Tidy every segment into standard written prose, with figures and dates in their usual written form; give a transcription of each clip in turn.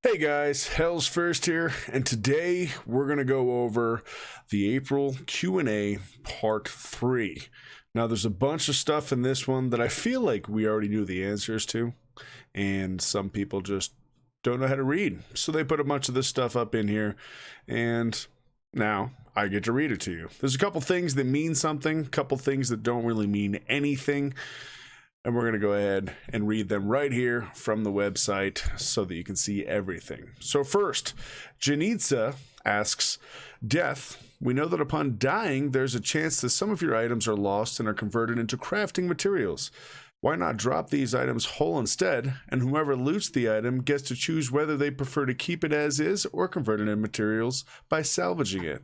Hey guys, HellsF1rst here, and today we're going to go over the April Q&A Part 3. Now there's a bunch of stuff in this one that I feel like we already knew the answers to, and some people just don't know how to read. So they put a bunch of this stuff up in here, and now I get to read it to you. There's a couple things that mean something, a couple things that don't really mean anything. And we're going to go ahead and read them right here from the website so that you can see everything. So first, Janitza asks, Death, we know that upon dying, there's a chance that some of your items are lost and are converted into crafting materials. Why not drop these items whole instead, and whoever loots the item gets to choose whether they prefer to keep it as is or convert it into materials by salvaging it.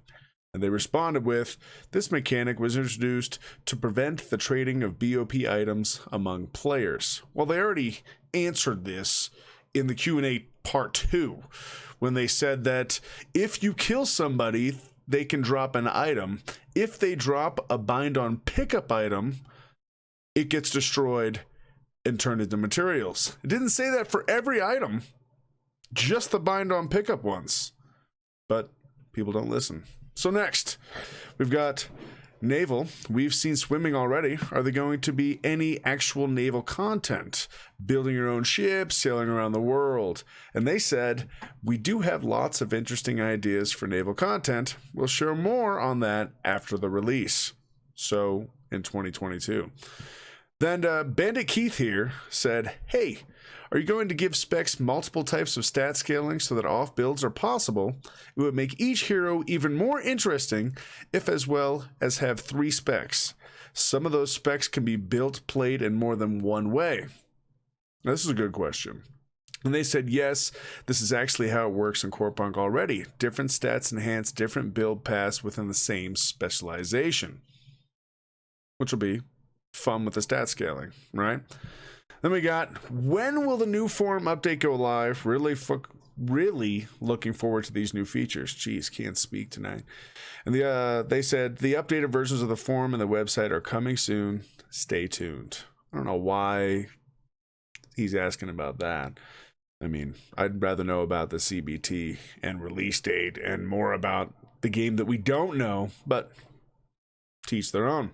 And they responded with, this mechanic was introduced to prevent the trading of BOP items among players. Well, they already answered this in the Q&A part 2 when they said that if you kill somebody, they can drop an item. If they drop a bind on pickup item, it gets destroyed and turned into materials. It didn't say that for every item, just the bind on pickup ones. But people don't listen. So next, we've got naval. We've seen swimming already. Are there going to be any actual naval content? Building your own ship, sailing around the world. And they said, we do have lots of interesting ideas for naval content. We'll share more on that after the release. So in 2022. Then Bandit Keith here said, hey, are you going to give specs multiple types of stat scaling so that off builds are possible? It would make each hero even more interesting if as well as have 3 specs. Some of those specs can be built, played in more than one way. Now, this is a good question. And they said, yes, this is actually how it works in Corepunk already. Different stats enhance different build paths within the same specialization. Which will be fun with the stat scaling, right? Then we got, when will the new forum update go live? Really looking forward to these new features. Jeez, can't speak tonight. And they said the updated versions of the forum and the website are coming soon. Stay tuned. I don't know why he's asking about that. I mean, I'd rather know about the CBT and release date and more about the game that we don't know, but teach their own.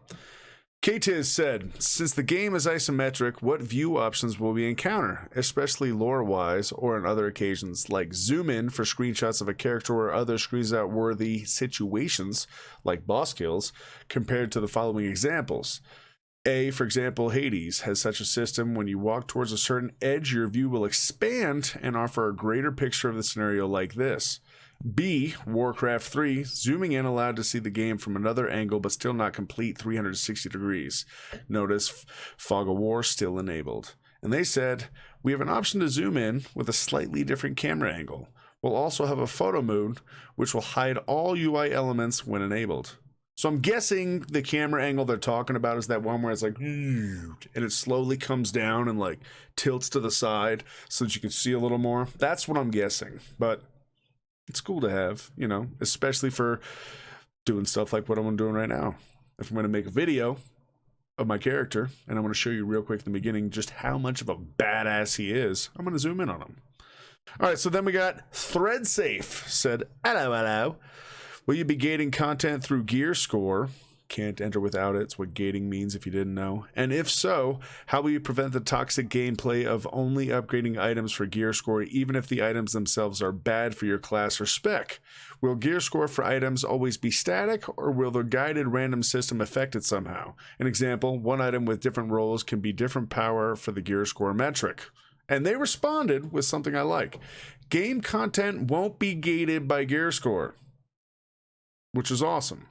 KTiz said, since the game is isometric, what view options will we encounter, especially lore-wise or on other occasions, like zoom in for screenshots of a character or other screens-out-worthy situations, like boss kills, compared to the following examples. A, for example, Hades has such a system. When you walk towards a certain edge, your view will expand and offer a greater picture of the scenario like this. B, Warcraft 3, zooming in allowed to see the game from another angle but still not complete 360 degrees. Notice Fog of War still enabled. And they said, we have an option to zoom in with a slightly different camera angle. We'll also have a photo mode which will hide all UI elements when enabled. So I'm guessing the camera angle they're talking about is that one where it's like, and it slowly comes down and like tilts to the side so that you can see a little more. That's what I'm guessing, but it's cool to have, you know, especially for doing stuff like what I'm doing right now. If I'm going to make a video of my character, and I want to show you real quick in the beginning just how much of a badass he is, I'm going to zoom in on him. All right, so then we got ThreadSafe said, hello. Will you be gating content through gear score? Can't enter without it. It's what gating means if you didn't know. And if so, how will you prevent the toxic gameplay of only upgrading items for gear score even if the items themselves are bad for your class or spec? Will gear score for items always be static, or will the guided random system affect it somehow? An example, one item with different roles can be different power for the gear score metric. And they responded with something I like. Game content won't be gated by gear score, which is awesome.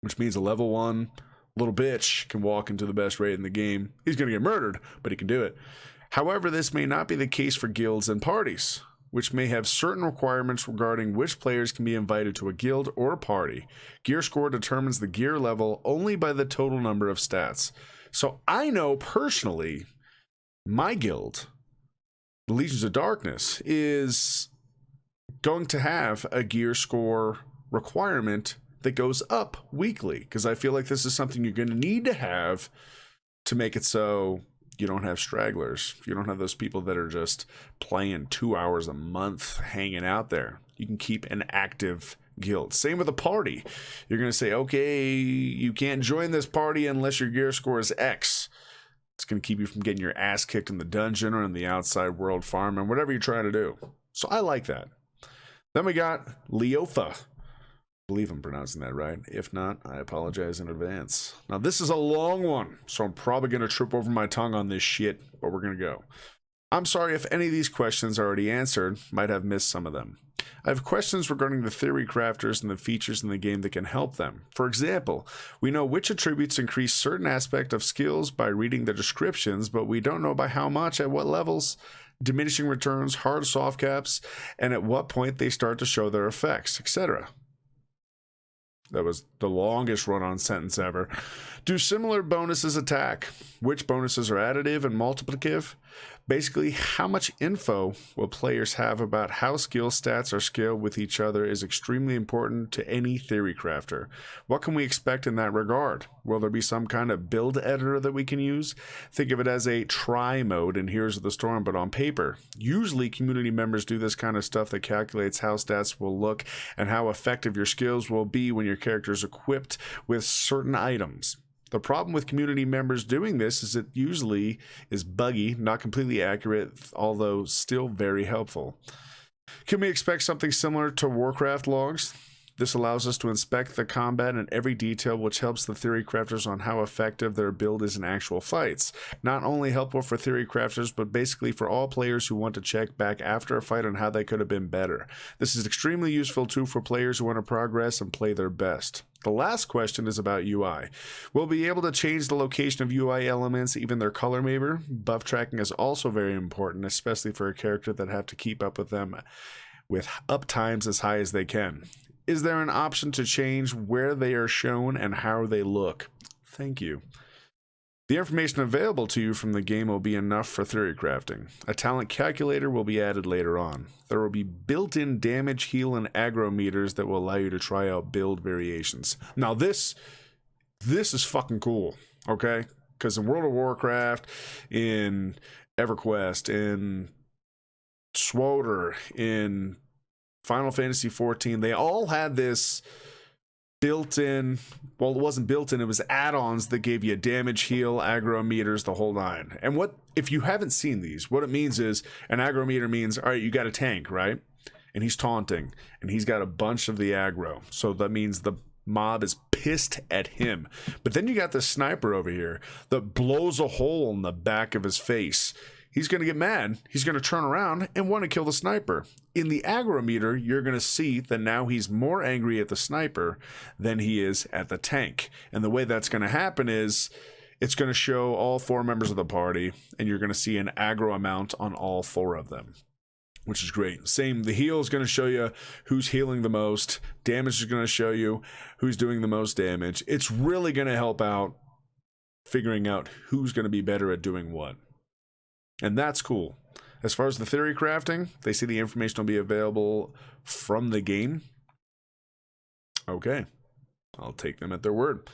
Which means a level 1 little bitch can walk into the best raid in the game. He's going to get murdered, but he can do it. However, this may not be the case for guilds and parties, which may have certain requirements regarding which players can be invited to a guild or a party. Gear score determines the gear level only by the total number of stats. So I know personally, my guild, the Legions of Darkness, is going to have a gear score requirement that goes up weekly, because I feel like this is something you're going to need to have to make it so you don't have stragglers. You don't have those people that are just playing 2 hours a month hanging out there. You can keep an active guild. Same with a party. You're going to say, okay, you can't join this party unless your gear score is X. It's going to keep you from getting your ass kicked in the dungeon or in the outside world farm and whatever you're trying to do. So I like that. Then we got Leofa. I believe I'm pronouncing that right. If not, I apologize in advance. Now, this is a long one, so I'm probably going to trip over my tongue on this shit, but we're going to go. I'm sorry if any of these questions are already answered. Might have missed some of them. I have questions regarding the theory crafters and the features in the game that can help them. For example, we know which attributes increase certain aspect of skills by reading the descriptions, but we don't know by how much, at what levels, diminishing returns, hard soft caps, and at what point they start to show their effects, etc. That was the longest run-on sentence ever. Do similar bonuses attack? Which bonuses are additive and multiplicative? Basically, how much info will players have about how skill stats are scaled with each other is extremely important to any theory crafter. What can we expect in that regard? Will there be some kind of build editor that we can use? Think of it as a try mode in Heroes of the Storm, but on paper. Usually, community members do this kind of stuff that calculates how stats will look and how effective your skills will be when your character is equipped with certain items. The problem with community members doing this is it usually is buggy, not completely accurate, although still very helpful. Can we expect something similar to Warcraft logs? This allows us to inspect the combat in every detail, which helps the theory crafters on how effective their build is in actual fights. Not only helpful for theory crafters, but basically for all players who want to check back after a fight on how they could have been better. This is extremely useful too for players who want to progress and play their best. The last question is about UI. We'll be able to change the location of UI elements, even their color maybe. Buff tracking is also very important, especially for a character that have to keep up with them with uptimes as high as they can. Is there an option to change where they are shown and how they look? Thank you. The information available to you from the game will be enough for theory crafting. A talent calculator will be added later on. There will be built-in damage, heal, and aggro meters that will allow you to try out build variations. Now this is fucking cool, okay? Because in World of Warcraft, in EverQuest, in SWTOR, in Final Fantasy XIV, they all had this built-in, well, it wasn't built-in, it was add-ons that gave you damage, heal, aggro meters, the whole nine. And what, if you haven't seen these, what it means is, an aggro meter means, all right, you got a tank, right? And he's taunting, and he's got a bunch of the aggro. So that means the mob is pissed at him. But then you got this sniper over here that blows a hole in the back of his face. He's going to get mad. He's going to turn around and want to kill the sniper. In the aggro meter, you're going to see that now he's more angry at the sniper than he is at the tank. And the way that's going to happen is it's going to show all 4 members of the party, and you're going to see an aggro amount on all 4 of them, which is great. Same, the heal is going to show you who's healing the most. Damage is going to show you who's doing the most damage. It's really going to help out figuring out who's going to be better at doing what. And that's cool. As far as the theory crafting, they say the information will be available from the game. Okay, I'll take them at their word.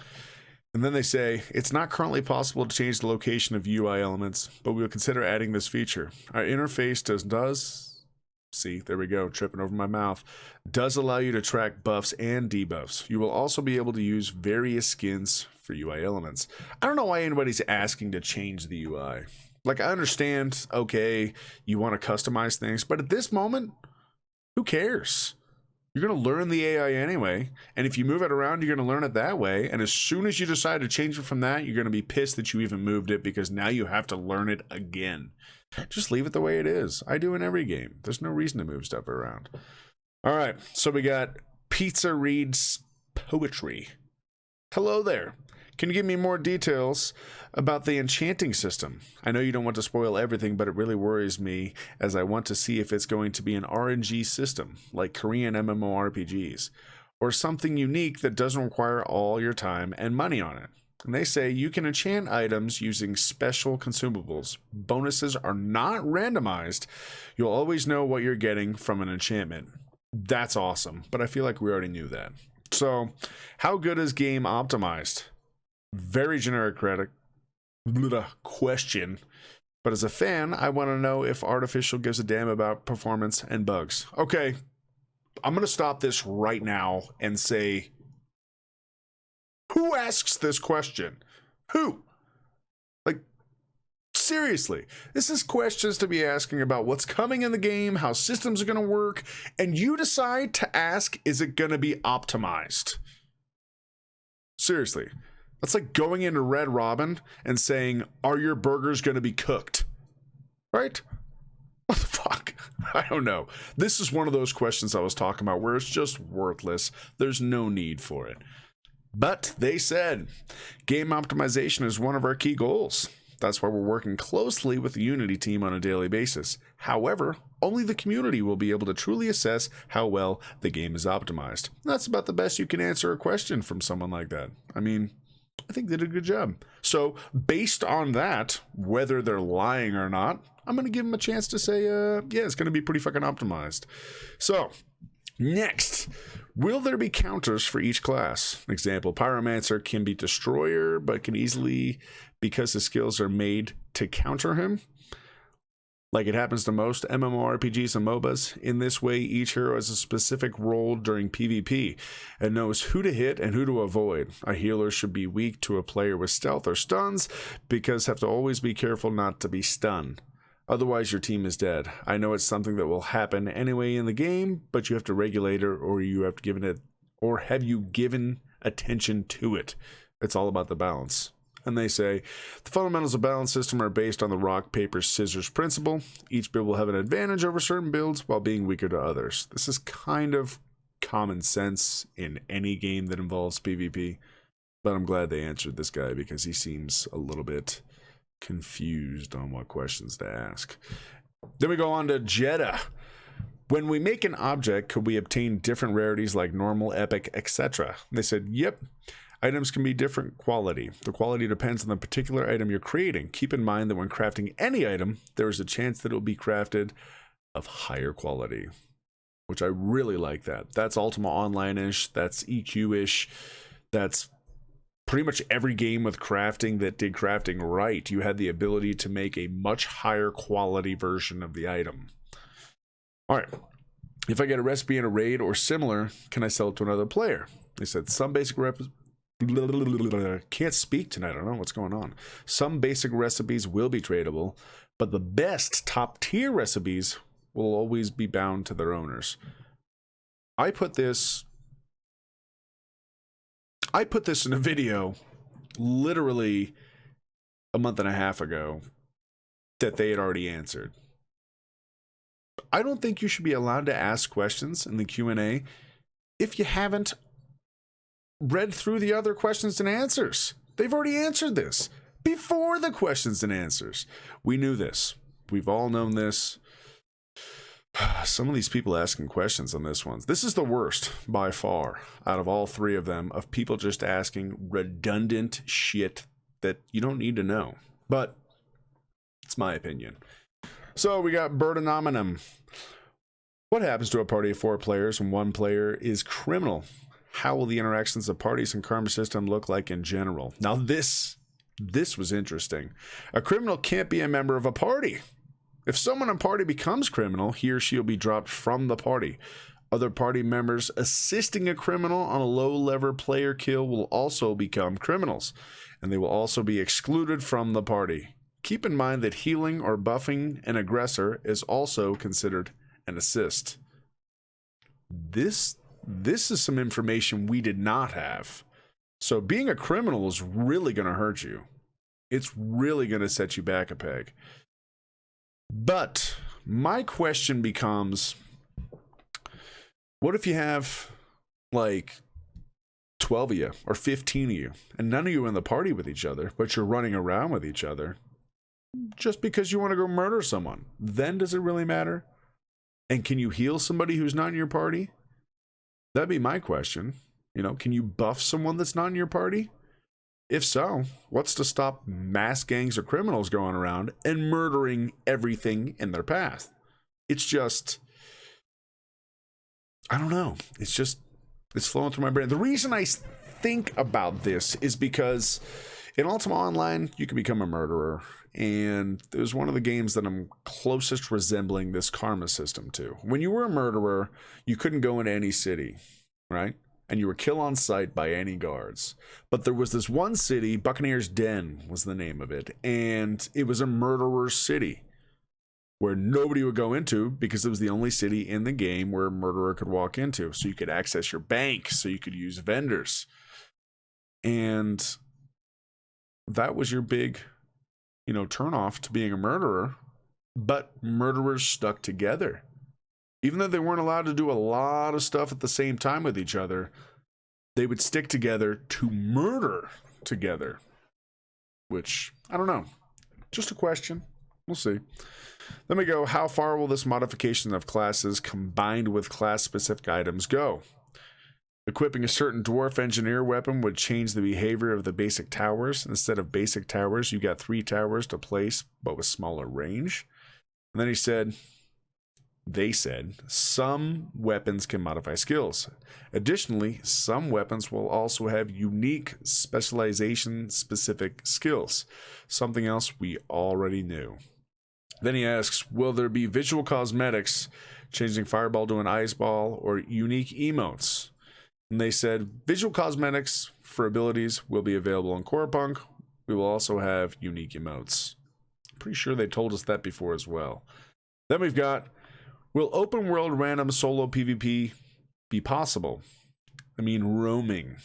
And then they say, it's not currently possible to change the location of UI elements, but we will consider adding this feature. Our interface does, see, there we go, tripping over my mouth, does allow you to track buffs and debuffs. You will also be able to use various skins for UI elements. I don't know why anybody's asking to change the UI. Like, I understand, okay, you want to customize things, but at this moment, who cares? You're going to learn the AI anyway, and if you move it around, you're going to learn it that way, and as soon as you decide to change it from that, you're going to be pissed that you even moved it, because now you have to learn it again. Just leave it the way it is. I do in every game. There's no reason to move stuff around. All right, so we got Pizza Reads Poetry. Hello there. Can you give me more details about the enchanting system? I know you don't want to spoil everything, but it really worries me as I want to see if it's going to be an RNG system, like Korean MMORPGs, or something unique that doesn't require all your time and money on it. And they say you can enchant items using special consumables. Bonuses are not randomized. You'll always know what you're getting from an enchantment. That's awesome, but I feel like we already knew that. So, how good is game optimized? Very generic credit. question. But as a fan, I want to know if Artificial gives a damn about performance and bugs. Okay, I'm going to stop this right now and say, who asks this question? Who? Like, seriously, this is questions to be asking about what's coming in the game, how systems are going to work, and you decide to ask, is it going to be optimized? Seriously. That's like going into Red Robin and saying, are your burgers going to be cooked? Right? What the fuck? I don't know. This is one of those questions I was talking about where it's just worthless. There's no need for it. But they said game optimization is one of our key goals. That's why we're working closely with the Unity team on a daily basis. However, only the community will be able to truly assess how well the game is optimized. That's about the best you can answer a question from someone like that. I mean, I think they did a good job. So based on that, whether they're lying or not, I'm going to give them a chance to say, yeah, it's going to be pretty fucking optimized. So next, will there be counters for each class? Example, Pyromancer can be Destroyer, but can easily, because his skills are made to counter him, like it happens to most MMORPGs and MOBAs. In this way, each hero has a specific role during PvP and knows who to hit and who to avoid. A healer should be weak to a player with stealth or stuns because have to always be careful not to be stunned. Otherwise, your team is dead. I know it's something that will happen anyway in the game, but you have to regulate it, or you have to given it, or have you given attention to it? It's all about the balance. And they say, the fundamentals of balance system are based on the rock, paper, scissors principle. Each build will have an advantage over certain builds while being weaker to others. This is kind of common sense in any game that involves PvP. But I'm glad they answered this guy because he seems a little bit confused on what questions to ask. Then we go on to Jeddah. When we make an object, could we obtain different rarities like normal, epic, etc.? They said, yep. Items can be different quality. The quality depends on the particular item you're creating. Keep in mind that when crafting any item, there is a chance that it will be crafted of higher quality, which I really like that. That's Ultima Online-ish. That's EQ-ish. That's pretty much every game with crafting that did crafting right. You had the ability to make a much higher quality version of the item. All right. If I get a recipe in a raid or similar, can I sell it to another player? They said some basic can't speak tonight. I don't know what's going on. Some basic recipes will be tradable, but the best top tier recipes will always be bound to their owners. I put this in a video literally a month and a half ago that they had already answered. I don't think you should be allowed to ask questions in the Q&A if you haven't read through the other questions and answers. They've already answered this before the questions and answers. We knew this. We've all known this. Some of these people asking questions on this one. This is the worst by far out of all three of them, of people just asking redundant shit that you don't need to know. But it's my opinion. So we got Birdanominum. What happens to a party of 4 players when one player is criminal? How will the interactions of parties and karma system look like in general? Now this was interesting. A criminal can't be a member of a party. If someone in a party becomes criminal, he or she will be dropped from the party. Other party members assisting a criminal on a low-level player kill will also become criminals, and they will also be excluded from the party. Keep in mind that healing or buffing an aggressor is also considered an assist. This is some information we did not have. So being a criminal is really going to hurt you. It's really going to set you back a peg. But my question becomes, what if you have like 12 of you or 15 of you and none of you are in the party with each other, but you're running around with each other just because you want to go murder someone? Then does it really matter? And can you heal somebody who's not in your party? That'd be my question. You know, can you buff someone that's not in your party? If so, what's to stop mass gangs of criminals going around and murdering everything in their path? It's just, I don't know. It's flowing through my brain. The reason I think about this is because In Ultima Online, you can become a murderer, and it was one of the games that I'm closest resembling this karma system to. When you were a murderer, you couldn't go into any city, right? And you were killed on sight by any guards. But there was this one city, Buccaneer's Den was the name of it, and it was a murderer's city where nobody would go into because it was the only city in the game where a murderer could walk into. So you could access your bank, so you could use vendors. And that was your big, turn off to being a murderer. But murderers stuck together. Even though they weren't allowed to do a lot of stuff at the same time with each other, they would stick together to murder together. Which, I don't know. Just a question. We'll see. Then we go, how far will this modification of classes combined with class-specific items go? Equipping a certain dwarf engineer weapon would change the behavior of the basic towers. Instead of basic towers, you got 3 towers to place, but with smaller range. And then they said, some weapons can modify skills. Additionally, some weapons will also have unique specialization-specific skills. Something else we already knew. Then he asks, will there be visual cosmetics, changing fireball to an ice ball, or unique emotes? And they said, visual cosmetics for abilities will be available in Corepunk. We will also have unique emotes. I'm pretty sure they told us that before as well. Then we've got, will open world random solo PvP be possible? I mean, roaming.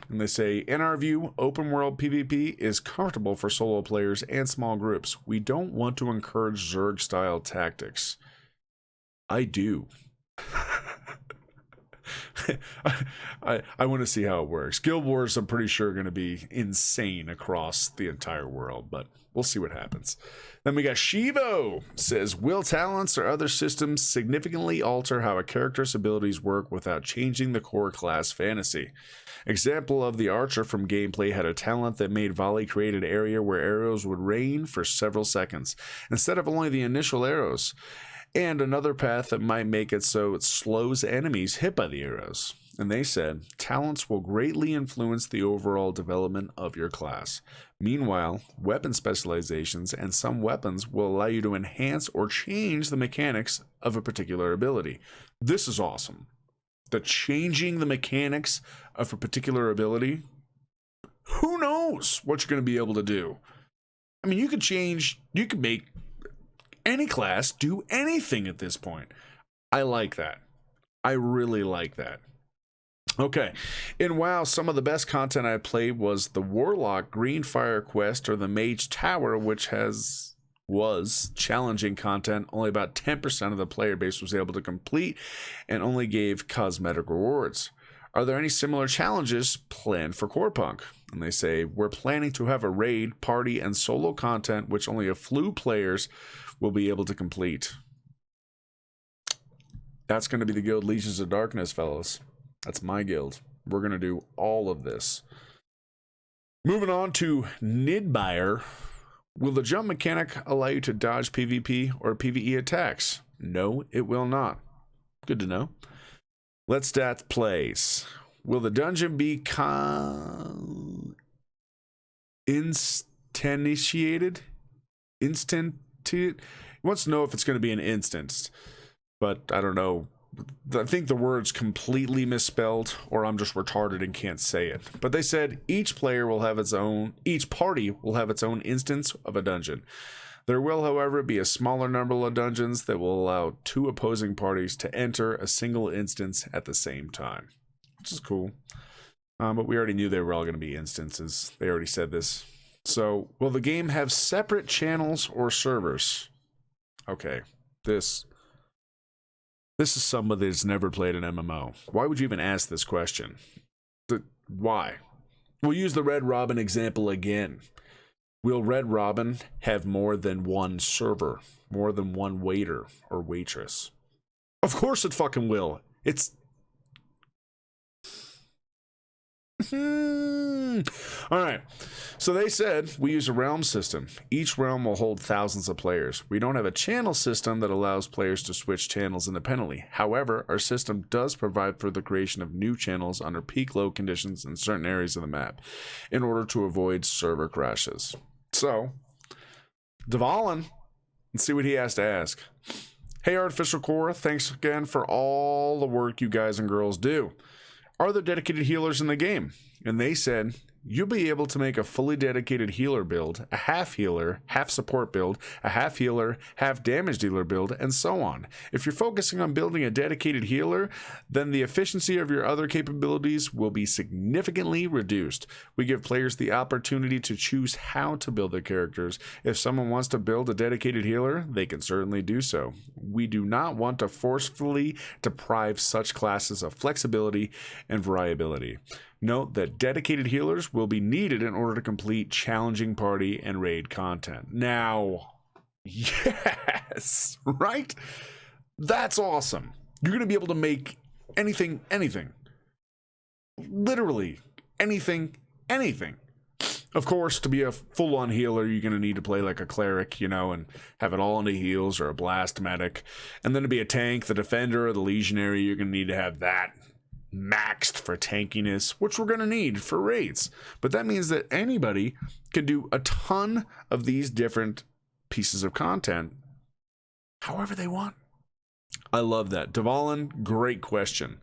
And they say, in our view, open world PvP is comfortable for solo players and small groups. We don't want to encourage Zerg style tactics. I do. I want to see how it works. Guild Wars, I'm pretty sure, are going to be insane across the entire world, but we'll see what happens. Then we got Shivo says, will talents or other systems significantly alter how a character's abilities work without changing the core class fantasy? Example of the archer from gameplay had a talent that made volley create an area where arrows would rain for several seconds instead of only the initial arrows, and another path that might make it so it slows enemies hit by the arrows. And they said, talents will greatly influence the overall development of your class. Meanwhile, weapon specializations and some weapons will allow you to enhance or change the mechanics of a particular ability. This is awesome. The changing the mechanics of a particular ability, who knows what you're going to be able to do? I mean, you could make any class do anything at this point. I like that. I really like that. Okay, in WoW, some of the best content I played was the Warlock Greenfire Quest or the Mage Tower, which was challenging content. Only about 10% of the player base was able to complete and only gave cosmetic rewards. Are there any similar challenges planned for Corepunk? And they say, we're planning to have a raid, party, and solo content which only a few players will be able to complete. That's going to be the guild Legions of Darkness, fellas. That's my guild. We're going to do all of this. Moving on to Nidbuyer. Will the jump mechanic allow you to dodge PvP or PvE attacks? No, it will not. Good to know. Let's stat plays. Will the dungeon be instantiated? He wants to know if it's going to be an instance, but I don't know. I think the word's completely misspelled, or I'm just retarded and can't say it. But they said each party will have its own instance of a dungeon. There will, however, be a smaller number of dungeons that will allow 2 opposing parties to enter a single instance at the same time, which is cool. But we already knew they were all going to be instances. They already said this. So, will the game have separate channels or servers? Okay, this is somebody that's never played an MMO. Why would you even ask this question? Why? We'll use the Red Robin example again. Will Red Robin have more than one server? More than one waiter or waitress? Of course it fucking will. All right. So they said we use a realm system. Each realm will hold thousands of players. We don't have a channel system that allows players to switch channels independently. However, our system does provide for the creation of new channels under peak load conditions in certain areas of the map in order to avoid server crashes. So, Dvalin, let's see what he has to ask. Hey, Artificial Core, thanks again for all the work you guys and girls do. Are there dedicated healers in the game? And they said, you'll be able to make a fully dedicated healer build, a half healer, half support build, a half healer, half damage dealer build, and so on. If you're focusing on building a dedicated healer, then the efficiency of your other capabilities will be significantly reduced. We give players the opportunity to choose how to build their characters. If someone wants to build a dedicated healer, they can certainly do so. We do not want to forcefully deprive such classes of flexibility and variability. Note that dedicated healers will be needed in order to complete challenging party and raid content. Now, yes, right? That's awesome. You're going to be able to make anything. Literally anything. Of course, to be a full-on healer, you're going to need to play like a cleric, and have it all into heals, or a blast medic. And then to be a tank, the defender, or the legionary, you're going to need to have that maxed for tankiness, which we're going to need for raids. But that means that anybody can do a ton of these different pieces of content however they want. I love that. Dvalin, great question.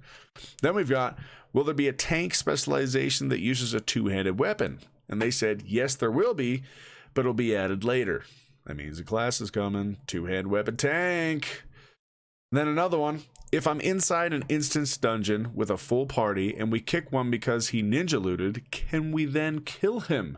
Then we've got, will there be a tank specialization that uses a two-handed weapon? And they said, yes, there will be, but it'll be added later. That means the class is coming. Two-hand weapon tank. Then another one. If I'm inside an instance dungeon with a full party and we kick one because he ninja looted, can we then kill him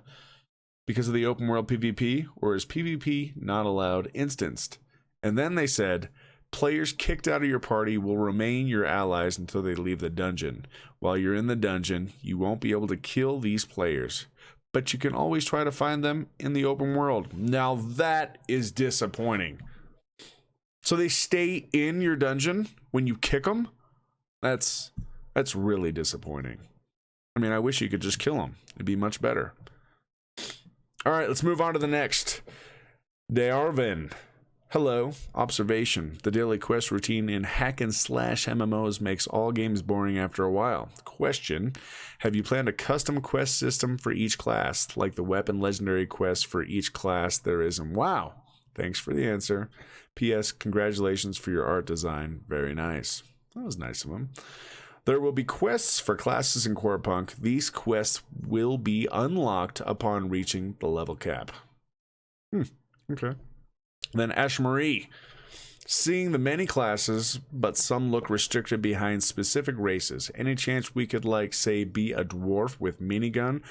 because of the open world PvP, or is PvP not allowed instanced? And then they said, players kicked out of your party will remain your allies until they leave the dungeon. While you're in the dungeon, you won't be able to kill these players, but you can always try to find them in the open world. Now that is disappointing. So they stay in your dungeon when you kick them? That's really disappointing. I mean, I wish you could just kill them. It'd be much better. All right, let's move on to the next. Dearvin. Hello. Observation. The daily quest routine in hack and slash MMOs makes all games boring after a while. Question. Have you planned a custom quest system for each class, like the weapon legendary quest for each class there is in WoW? Thanks for the answer. P.S. Congratulations for your art design. Very nice. That was nice of him. There will be quests for classes in Corepunk. These quests will be unlocked upon reaching the level cap. Okay. Then Ash Marie. Seeing the many classes, but some look restricted behind specific races. Any chance we could, say, be a dwarf with minigun,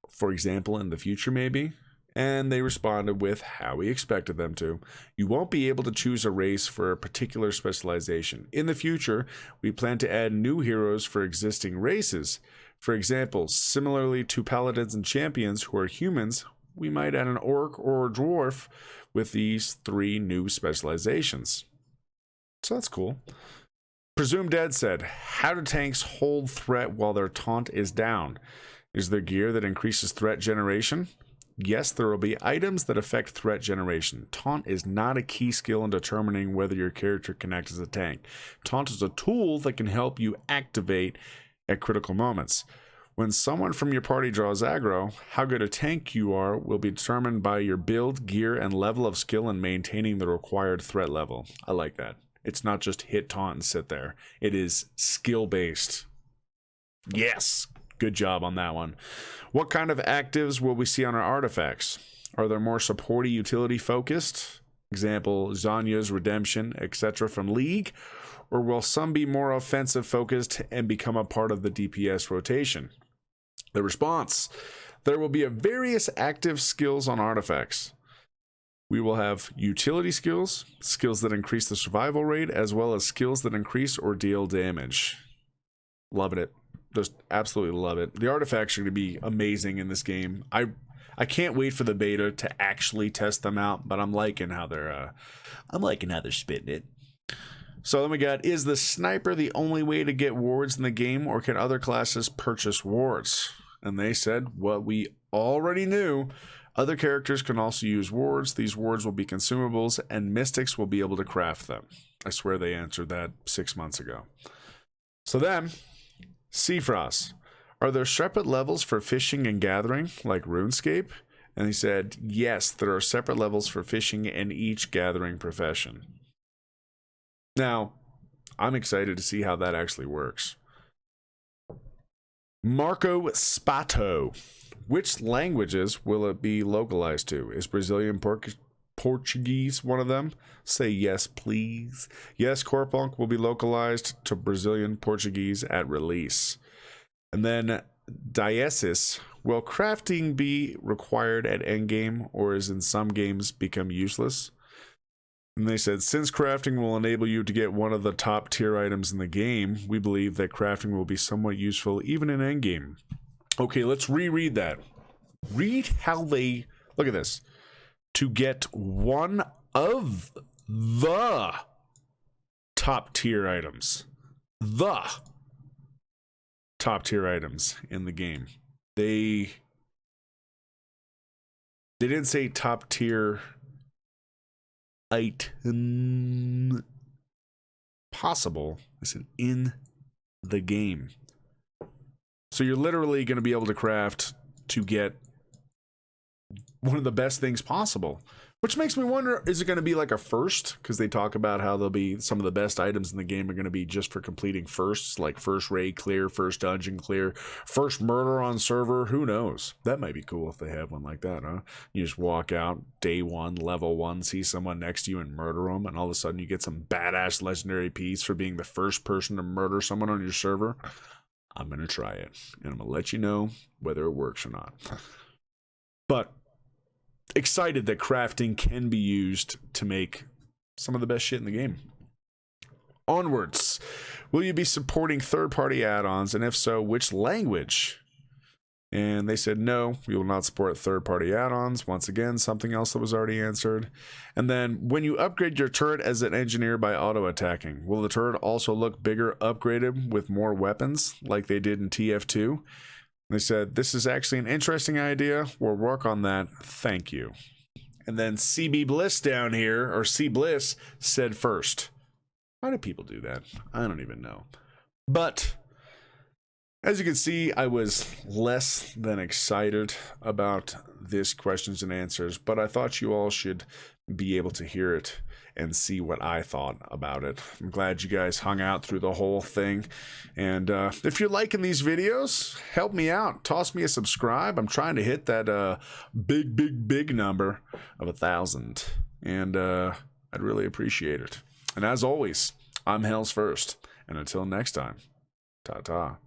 for example, in the future, maybe? And they responded with how we expected them to. You won't be able to choose a race for a particular specialization. In the future, we plan to add new heroes for existing races. For example, similarly to paladins and champions who are humans, we might add an orc or a dwarf with these 3 new specializations. So that's cool. Presumed Dead said, how do tanks hold threat while their taunt is down? Is there gear that increases threat generation? Yes, there will be items that affect threat generation. Taunt is not a key skill in determining whether your character can act as a tank. Taunt is a tool that can help you activate at critical moments. When someone from your party draws aggro, how good a tank you are will be determined by your build, gear, and level of skill in maintaining the required threat level. I like that. It's not just hit taunt and sit there. It is skill-based. Yes! Good job on that one. What kind of actives will we see on our artifacts? Are there more supporty utility focused? Example, Zanya's Redemption, etc. from League? Or will some be more offensive focused and become a part of the DPS rotation? The response. There will be various active skills on artifacts. We will have utility skills, skills that increase the survival rate, as well as skills that increase or deal damage. Loving it. Just absolutely love it. The artifacts are going to be amazing in this game. I can't wait for the beta to actually test them out, but I'm liking how they're spitting it. So then we got, is the sniper the only way to get wards in the game, or can other classes purchase wards? And they said what we already knew. Other characters can also use wards. These wards will be consumables, and mystics will be able to craft them. I swear they answered that 6 months ago. So then, Seafrost, are there separate levels for fishing and gathering, like RuneScape? And he said, yes, there are separate levels for fishing in each gathering profession. Now, I'm excited to see how that actually works. Marco Spato. Which languages will it be localized to? Is Brazilian Portuguese one of them? Say yes, please. Yes, Corepunk will be localized to Brazilian Portuguese at release. And then Diesis. Will crafting be required at endgame, or is in some games become useless? And they said, since crafting will enable you to get one of the top tier items in the game, we believe that crafting will be somewhat useful even in endgame. Okay, let's reread that. Read how they, look at this. To get one of the top tier items. The top tier items in the game. They didn't say top tier item possible. I said in the game. So you're literally going to be able to craft to get one of the best things possible, which makes me wonder, is it going to be like a first? Because they talk about how there'll be some of the best items in the game are going to be just for completing firsts, like first raid clear, first dungeon clear, first murder on server. Who knows? That might be cool if they have one like that, huh? You just walk out day one, level one, see someone next to you and murder them, and all of a sudden you get some badass legendary piece for being the first person to murder someone on your server. I'm going to try it, and I'm going to let you know whether it works or not. But excited that crafting can be used to make some of the best shit in the game. Onwards. Will you be supporting third-party add-ons, and if so, which language? And they said, no, we will not support third-party add-ons. Once again, something else that was already answered. And then, when you upgrade your turret as an engineer by auto-attacking, will the turret also look bigger upgraded with more weapons, like they did in TF2? They said, this is actually an interesting idea. We'll work on that. Thank you. And then CB Bliss down here, or C Bliss, said first. Why do people do that? I don't even know. But as you can see, I was less than excited about this questions and answers, but I thought you all should be able to hear it and see what I thought about it. I'm glad you guys hung out through the whole thing. And if you're liking these videos, help me out. Toss me a subscribe. I'm trying to hit that big number of 1,000. And I'd really appreciate it. And as always, I'm HellsF1rst. And until next time, ta-ta.